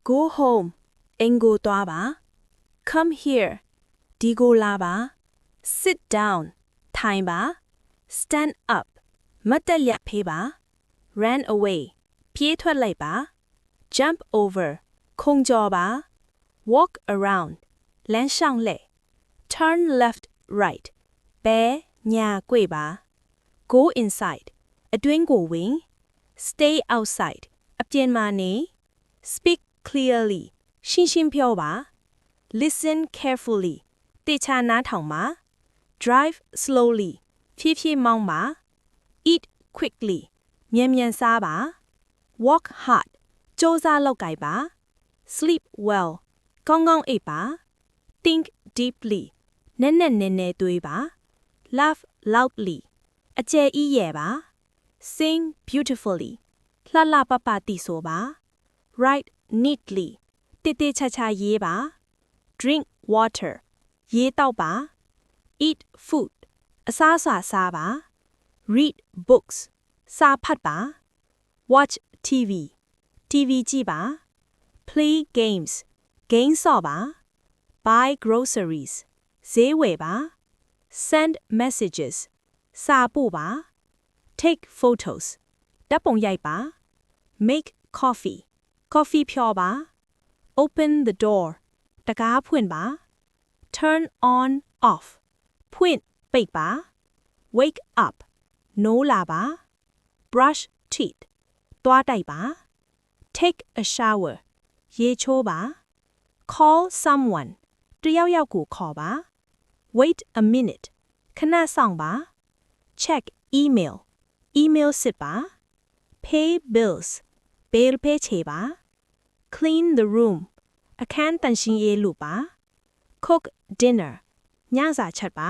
Go home အိမ်ကိုသွားပါ Come here ဒီကိုလာပါ Sit down ထိုင်ပါ Stand up မတ်တက်ရပ်ဖေးပါ Ran away ပြေးထွက်လိုက်ပါ Jump over ခုန်ကျော်ပါ Walk around လမ်းလျှောက်လှည့် Turn left right ဘဲညာကွေ့ပါ Go inside အတွင်းကိုဝင် Stay outside အပြင်မှာနေ Speak clearly ရှင်းရှင်းပြောပါ Listen carefully တေချာနားထောင်ပါ Drive slowly ဖြည်းဖြည်းမောင်းပါ Eat quickly မြန်မြန်စားပါ Work hard ကြိုးစားလုပ်ကိုင်ပါ Sleep well ကောင်းကောင်းအိပ်ပါ Think deeply နက်နက်နဲနဲတွေးပါ Laugh loudly အကျယ်ကြီးရဲ့ပါ Sing beautifully လှလှပပတီးဆိုပါ Write neatly တေတေချာချာရေးပါ Drink water ရေတောက်ပါ Eat food အစားအစာစားပါ Read books စာဖတ်ပါ Watch TV ကြည့်ပါ Play games ဂိမ်းဆော့ပါ Buy groceries ဈေးဝယ်ပါ Send messages စာပို့ပါ Take photos ဓာတ်ပုံရိုက်ပါ Make coffee ကော်ဖီဖြော်ပါ Open the door တကားဖွင့်ပါ Turn on off ဖွင့်ပိတ်ပါ Wake up နိုးလာပါ Brush teeth သွားတိုက်ပါ Take a shower ရေချိုးပါ Call someone တယောက်ယောက်ကိုခေါ်ပါ Wait a minute ခဏစောင့်ပါ Check email စစ်ပါ Pay bills bill ပေးချေပါ Clean the room အခန်းတန်ရှင်းရေးလုပ်ပါ Cook dinner ညစာချက်ပါ